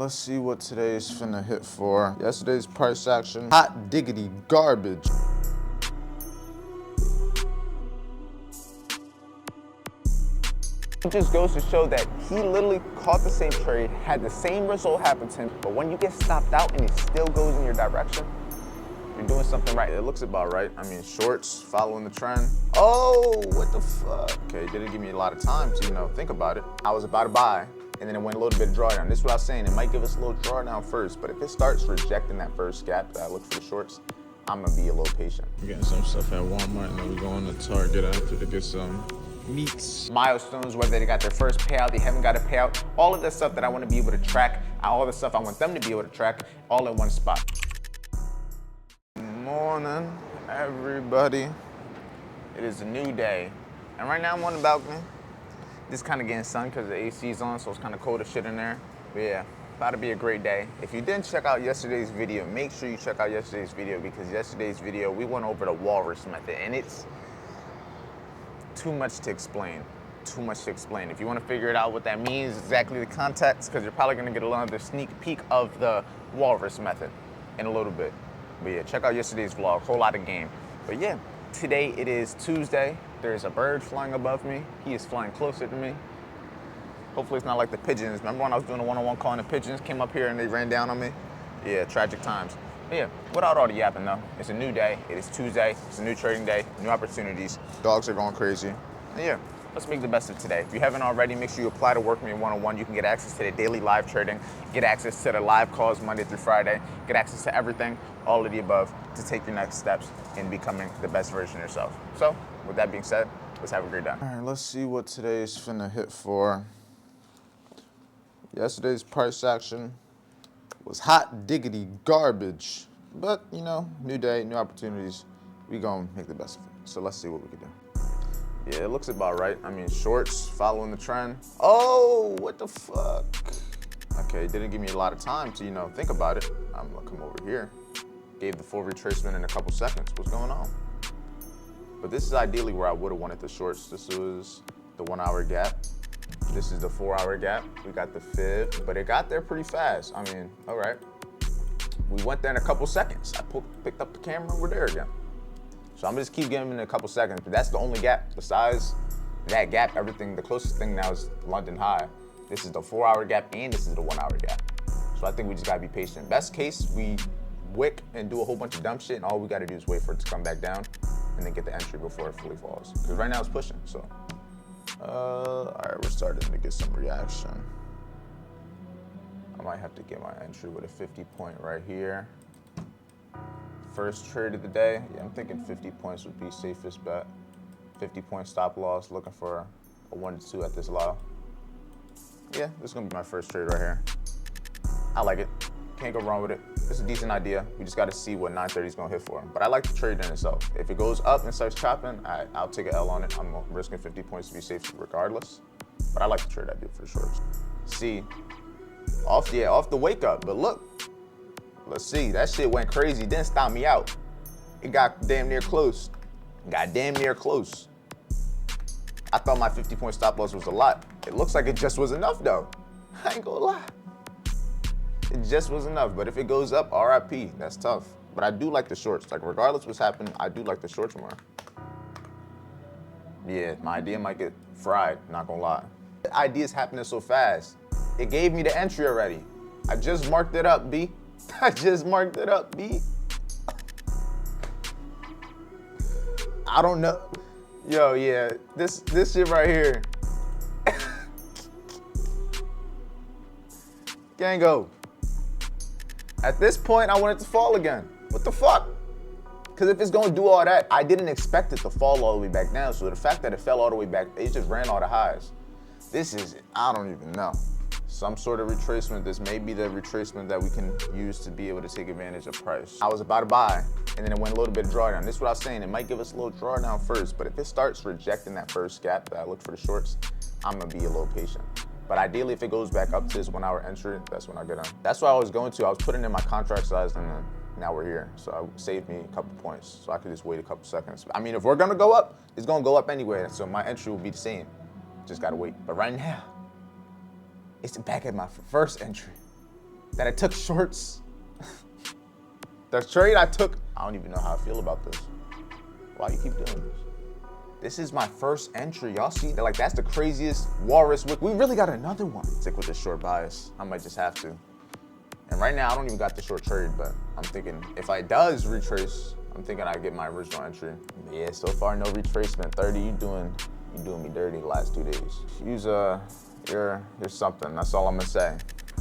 Let's see what today's finna hit for. Yesterday's price action, hot diggity garbage. It just goes to show that he literally caught the same trade, had the same result happen to him, but when you get stopped out and it still goes in your direction, you're doing something right. It looks about right. I mean, shorts, following the trend. Oh, what the fuck? Okay, it didn't give me a lot of time to, think about it. I was about to buy, and then it went a little bit of drawdown. This is what I was saying. It might give us a little drawdown first, but if it starts rejecting that first gap that I look for the shorts, I'm gonna be a little patient. We're getting some stuff at Walmart, and then we're going to Target after to get some meats. Milestones, whether they got their first payout, they haven't got a payout, all of the stuff that I want to be able to track, all the stuff I want them to be able to track, all in one spot. Morning, everybody. It is a new day, and right now I'm on the balcony. Just kind of getting sun because the AC's on, so it's kind of cold as shit in there. But yeah, about to be a great day. If you didn't check out yesterday's video, make sure you check out yesterday's video, because yesterday's video, we went over the walrus method, and it's too much to explain. Too much to explain. If you want to figure it out what that means, exactly the context, because you're probably going to get another sneak peek of the walrus method in a little bit. But yeah, check out yesterday's vlog, whole lot of game. But yeah, today it is Tuesday. There's a bird flying above me. He is flying closer to me. Hopefully it's not like the pigeons. Remember when I was doing a one-on-one call and the pigeons came up here and they ran down on me? Yeah, tragic times. But yeah, without all the yapping though, it's a new day. It is Tuesday. It's a new trading day, new opportunities. Dogs are going crazy. And yeah, let's make the best of today. If you haven't already, make sure you apply to Work Me 101. You can get access to the daily live trading, get access to the live calls Monday through Friday, get access to everything, all of the above, to take your next steps in becoming the best version of yourself. So, with that being said, let's have a great day. All right, let's see what today's finna hit for. Yesterday's price action was hot diggity garbage. But, new day, new opportunities. We gonna make the best of it. So let's see what we can do. Yeah, it looks about right. I mean, shorts, following the trend. Oh, what the fuck? Okay, it didn't give me a lot of time to, think about it. I'm gonna come over here. Gave the full retracement in a couple seconds. What's going on? But this is ideally where I would have wanted the shorts. This was the 1 hour gap. This is the 4 hour gap. We got the fib, but it got there pretty fast. I mean, all right. We went there in a couple seconds. I picked up the camera, we're there again. So I'm gonna just keep giving it in a couple seconds, but that's the only gap. Besides that gap, everything, the closest thing now is London High. This is the 4 hour gap and this is the 1 hour gap. So I think we just gotta be patient. Best case, we wick and do a whole bunch of dumb shit, and all we gotta do is wait for it to come back down and then get the entry before it fully falls. Because right now it's pushing, so. All right, we're starting to get some reaction. I might have to get my entry with a 50 point right here. First trade of the day, yeah, I'm thinking 50 points would be safest bet. 50 point stop loss, looking for a 1 to 2 at this low. Yeah, this is gonna be my first trade right here. I like it, can't go wrong with it. It's a decent idea. We just gotta see what 930 is gonna hit for. But I like the trade in itself. If it goes up and starts chopping, I'll take an L on it. I'm risking 50 points to be safe regardless. But I like the trade I do for sure. See, off the wake up, but look. Let's see, that shit went crazy, didn't stop me out. It got damn near close. Got damn near close. I thought my 50 point stop loss was a lot. It looks like it just was enough though. I ain't gonna lie. It just was enough, but if it goes up, RIP, that's tough. But I do like the shorts. Like regardless what's happening, I do like the shorts more. Yeah, my idea might get fried, not gonna lie. The idea's happening so fast. It gave me the entry already. I just marked it up, B. I just marked it up, B. I don't know. Yo, yeah, this shit right here. Gango. At this point, I want it to fall again. What the fuck? Because if it's gonna do all that, I didn't expect it to fall all the way back down. So the fact that it fell all the way back, it just ran all the highs. This is, I don't even know. Some sort of retracement. This may be the retracement that we can use to be able to take advantage of price. I was about to buy, and then it went a little bit of drawdown. This is what I was saying. It might give us a little drawdown first, but if it starts rejecting that first gap that I look for the shorts, I'm gonna be a little patient. But ideally, if it goes back up to this 1 hour entry, that's when I get in. That's what I was going to. I was putting in my contract size, and then now we're here. So it saved me a couple points, so I could just wait a couple seconds. I mean, if we're gonna go up, it's gonna go up anyway, so my entry will be the same. Just gotta wait. But right now, it's back at my first entry. that I took shorts. The trade I took, I don't even know how I feel about this. Why you keep doing this? This is my first entry. Y'all see, like that's the craziest walrus wick. We really got another one. Stick with the short bias. I might just have to. And right now, I don't even got the short trade, but I'm thinking if I does retrace, I'm thinking I get my original entry. Yeah, so far no retracement. 30, you doing me dirty the last 2 days. You're something. That's all I'm gonna say.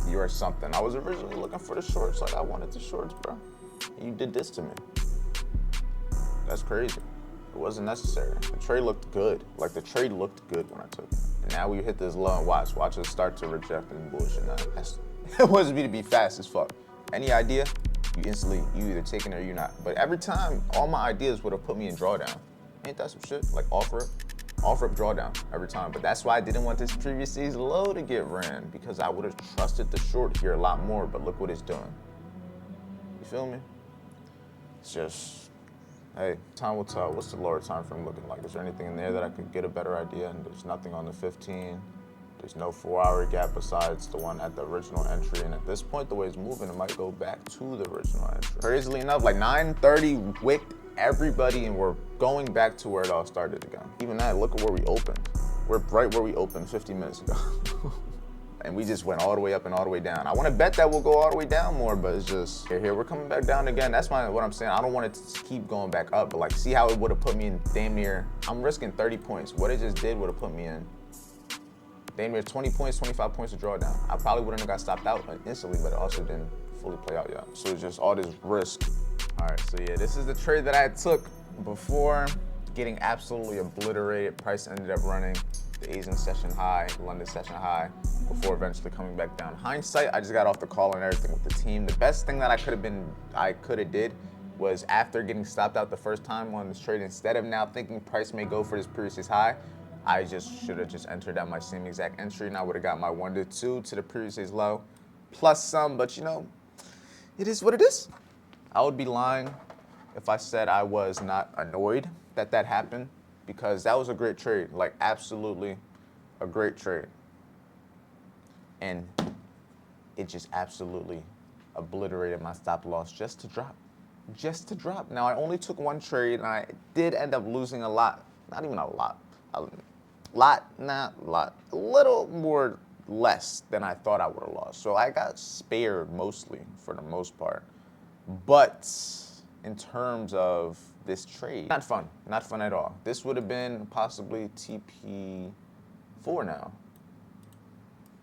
You are something. I was originally looking for the shorts. Like I wanted the shorts, bro. And you did this to me. That's crazy. It wasn't necessary. The trade looked good. Like the trade looked good when I took it. And now we hit this low and watch us start to reject and bullshit now. It wasn't me to be fast as fuck. Any idea? You either taking it or you're not. But every time, all my ideas would have put me in drawdown. Ain't that some shit? Like offer up drawdown every time. But that's why I didn't want this previous day's low to get ran, because I would have trusted the short here a lot more, but look what it's doing. You feel me? It's just, hey, time will tell. What's the lower time frame looking like? Is there anything in there that I could get a better idea? And there's nothing on the 15. There's no 4-hour gap besides the one at the original entry. And at this point, the way it's moving, it might go back to the original entry. Crazily enough, like 9:30 wicked everybody and we're going back to where it all started again. Even that, look at where we opened. We're right where we opened 50 minutes ago. And we just went all the way up and all the way down. I want to bet that we'll go all the way down more, but it's just, here we're coming back down again. That's what I'm saying. I don't want it to keep going back up, but like, see how it would have put me in damn near, I'm risking 30 points. What it just did would have put me in damn near 20 points, 25 points to draw down. I probably wouldn't have got stopped out instantly, but it also didn't fully play out yet. So it's just all this risk. All right, so yeah, this is the trade that I took before getting absolutely obliterated. Price ended up running the Asian session high, London session high, before eventually coming back down. Hindsight, I just got off the call and everything with the team. The best thing that I could have did was after getting stopped out the first time on this trade, instead of now thinking price may go for this previous high, I just should have just entered at my same exact entry and I would have got my 1 to 2 to the previous day's low, plus some, but you know, it is what it is. I would be lying if I said I was not annoyed that that happened, because that was a great trade, like absolutely a great trade. And it just absolutely obliterated my stop loss just to drop. Now I only took one trade and I did end up losing a lot, not even a lot, a little more less than I thought I would have lost. So I got spared mostly for the most part. But in terms of this trade, not fun at all. This would have been possibly TP4 now.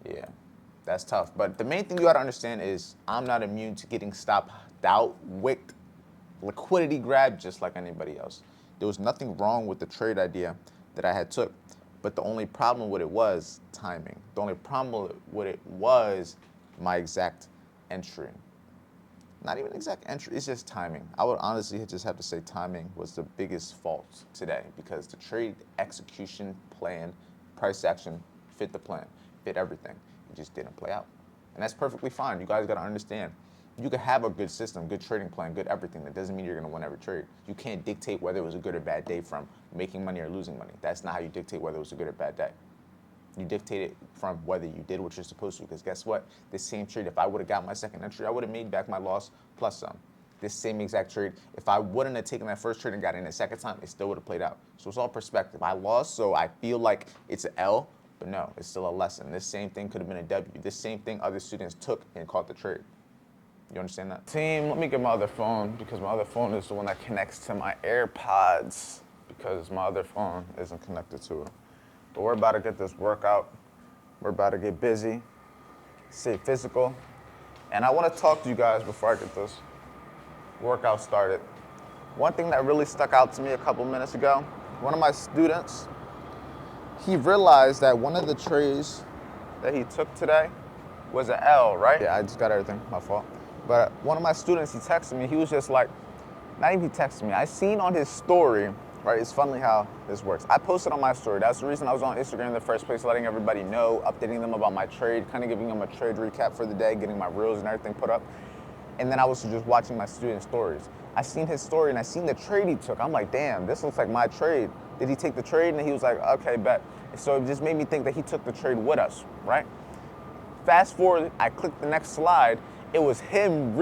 Yeah, that's tough. But the main thing you gotta understand is I'm not immune to getting stopped out, wicked, liquidity grab just like anybody else. There was nothing wrong with the trade idea that I had took, but the only problem with it was timing. The only problem with it was my exact entry. Not even exact entry, it's just timing. I would honestly just have to say timing was the biggest fault today, because the trade execution plan, price action fit the plan, fit everything. It just didn't play out. And that's perfectly fine. You guys gotta understand. You can have a good system, good trading plan, good everything. That doesn't mean you're gonna win every trade. You can't dictate whether it was a good or bad day from making money or losing money. That's not how you dictate whether it was a good or bad day. You dictate it from whether you did what you're supposed to, because guess what? This same trade, if I would have got my second entry, I would have made back my loss plus some. This same exact trade, if I wouldn't have taken that first trade and got in the second time, it still would have played out. So it's all perspective. I lost, so I feel like it's an L, but no, it's still a lesson. This same thing could have been a W. This same thing other students took and caught the trade. You understand that? Team, let me get my other phone, because my other phone is the one that connects to my AirPods, because my other phone isn't connected to it. But we're about to get this workout. We're about to get busy, stay physical. And I want to talk to you guys before I get this workout started. One thing that really stuck out to me a couple minutes ago, one of my students, he realized that one of the trades that he took today was an L, right? Yeah, I just got everything, my fault. But one of my students, he texted me, he was just like, not even he texted me, I seen on his story, right? It's funny how this works. I posted on my story. That's the reason I was on Instagram in the first place, letting everybody know, updating them about my trade, kind of giving them a trade recap for the day, getting my reels and everything put up. And then I was just watching my student stories. I seen his story and I seen the trade he took. I'm like, damn, this looks like my trade. Did he take the trade? And he was like, okay, bet. So it just made me think that he took the trade with us, right? Fast forward, I clicked the next slide. It was him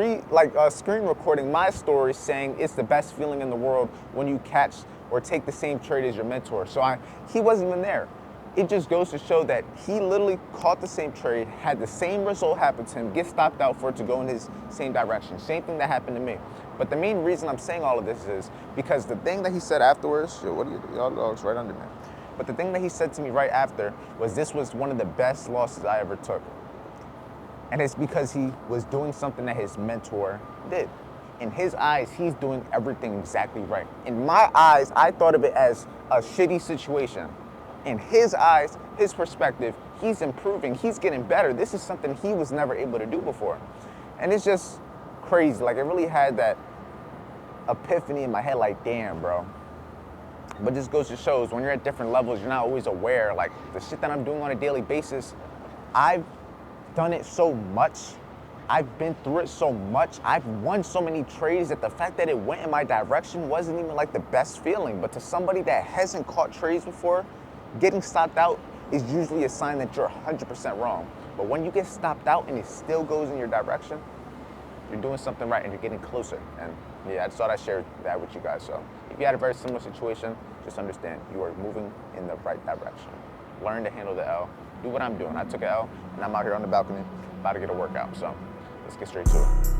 screen recording my story saying it's the best feeling in the world when you catch or take the same trade as your mentor. So he wasn't even there. It just goes to show that he literally caught the same trade, had the same result happen to him, get stopped out for it to go in his same direction. Same thing that happened to me. But the main reason I'm saying all of this is because the thing that he said afterwards, shit, what are you, y'all dogs right under me. But the thing that he said to me right after was this was one of the best losses I ever took. And it's because he was doing something that his mentor did. In his eyes, he's doing everything exactly right. In my eyes, I thought of it as a shitty situation. In his eyes, his perspective, he's improving, he's getting better. This is something he was never able to do before. And it's just crazy. Like, it really had that epiphany in my head, like, damn, bro. But this goes to show when you're at different levels, you're not always aware. Like, the shit that I'm doing on a daily basis, I've done it so much. I've been through it so much. I've won so many trades that the fact that it went in my direction wasn't even like the best feeling. But to somebody that hasn't caught trades before, getting stopped out is usually a sign that you're 100% wrong. But when you get stopped out and it still goes in your direction, you're doing something right and you're getting closer. And yeah, I just thought I'd share that with you guys. So if you had a very similar situation, just understand you are moving in the right direction. Learn to handle the L. Do what I'm doing. I took an L and I'm out here on the balcony about to get a workout. So let's get straight to it.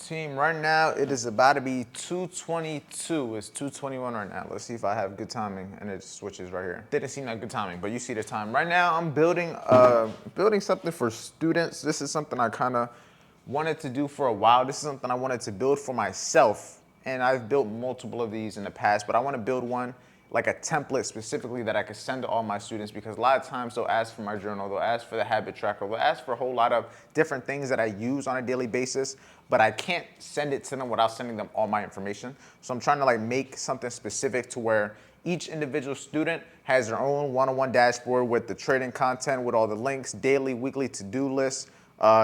Team, right now it is about to be 2:22. It's 2:21 right now. Let's see if I have good timing, and it switches right here. Didn't seem like good timing, but you see the time. Right now I'm building something for students. This is something I kind of wanted to do for a while. This is something I wanted to build for myself, and I've built multiple of these in the past, but I want to build one like a template specifically that I could send to all my students, because a lot of times they'll ask for my journal, they'll ask for the habit tracker, they'll ask for a whole lot of different things that I use on a daily basis, but I can't send it to them without sending them all my information. So I'm trying to like make something specific to where each individual student has their own one-on-one dashboard with the trading content, with all the links, daily, weekly to-do lists,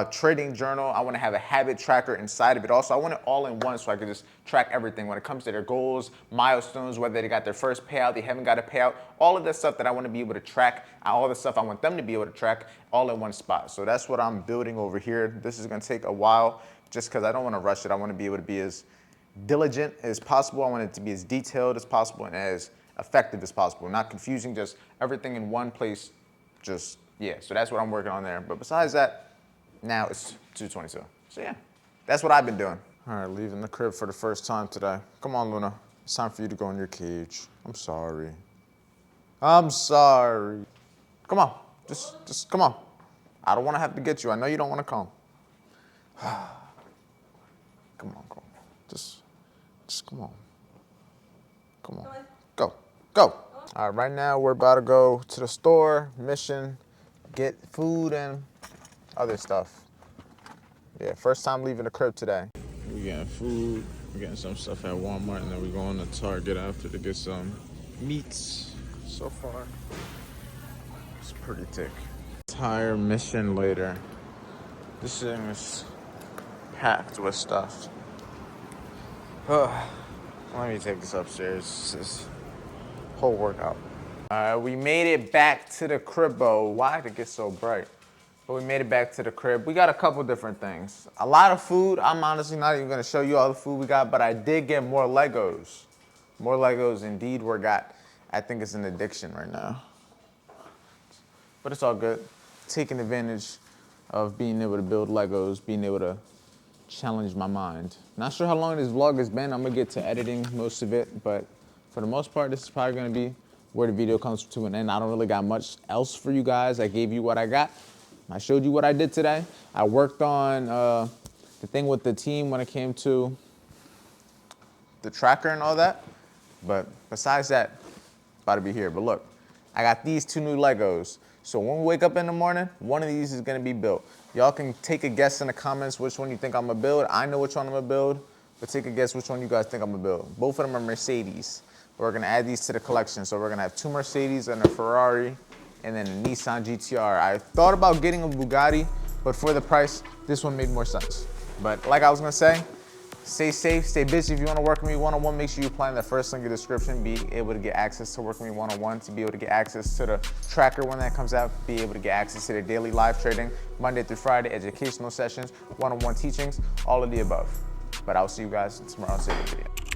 trading journal. I want to have a habit tracker inside of it. Also, I want it all in one so I can just track everything when it comes to their goals, milestones, whether they got their first payout, they haven't got a payout, all of the stuff that I want to be able to track, all the stuff I want them to be able to track, all in one spot. So that's what I'm building over here. This is going to take a while just because I don't want to rush it. I want to be able to be as diligent as possible. I want it to be as detailed as possible and as effective as possible. Not confusing, just everything in one place. Just, yeah, so that's what I'm working on there. But besides that, now it's 2:22. So yeah, that's what I've been doing. All right, leaving the crib for the first time today. Come on, Luna. It's time for you to go in your cage. I'm sorry. I'm sorry. Come on, just come on. I don't want to have to get you. I know you don't want to come. Come on, come on. Just come on. Come on. Go. All right, right now we're about to go to the store, mission, get food and other stuff. Yeah, first time leaving the crib today. We getting food, we getting some stuff at Walmart, and then we going to Target after to get some meats. So far, it's pretty thick. Entire mission later. This thing is packed with stuff. Let me take this upstairs. This whole workout. All right, we made it back to the cribbo. Why did it get so bright? But we made it back to the crib. We got a couple different things. A lot of food. I'm honestly not even gonna show you all the food we got, but I did get more Legos. More Legos indeed were got. I think it's an addiction right now. But it's all good. Taking advantage of being able to build Legos, being able to challenge my mind. Not sure how long this vlog has been. I'm gonna get to editing most of it, but for the most part, this is probably gonna be where the video comes to an end. I don't really got much else for you guys. I gave you what I got. I showed you what I did today. I worked on the thing with the team when it came to the tracker and all that. But besides that, about to be here. But look, I got these 2 new Legos. So when we wake up in the morning, one of these is gonna be built. Y'all can take a guess in the comments which one you think I'm gonna build. I know which one I'm gonna build, but take a guess which one you guys think I'm gonna build. Both of them are Mercedes. We're gonna add these to the collection. So we're gonna have 2 Mercedes and a Ferrari, and then a Nissan GTR. I thought about getting a Bugatti, but for the price, this one made more sense. But like I was gonna say, stay safe, stay busy. If you wanna work with me one-on-one, make sure you apply in the first link in the description, be able to get access to work with me one-on-one, to be able to get access to the tracker when that comes out, be able to get access to the daily live trading, Monday through Friday, educational sessions, one-on-one teachings, all of the above. But I'll see you guys tomorrow on the video.